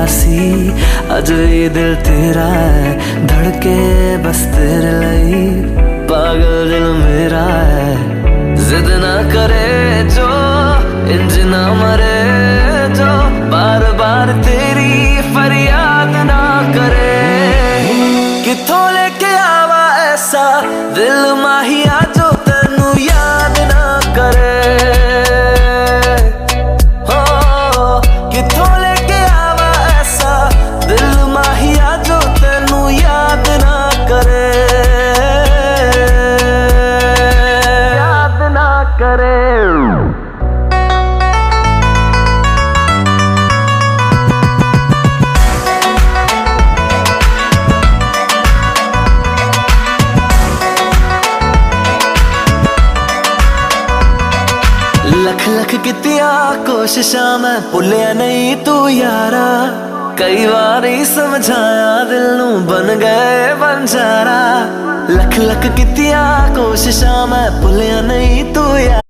सी अज ये दिल तेरा है, धड़के बस तेरे लिए। पागल दिल मेरा है, जिद ना करे जो इंज ना मरे, जो बार बार तेरी फरियाद ना करे। किथों लेके आवा ऐसा दिल माहिया जो तेनू याद ना करे। हो किथों लेके आवा ऐसा दिल माहिया जो तेनू याद ना करे, याद ना करे। लख लख कितिया कोशिशां मैं भुलिया नहीं तू यारा। कई बार ही समझाया दिल नू बन गए बंजारा। लख लख कितिया कोशिशां मैं भुलिया नहीं तू यारा।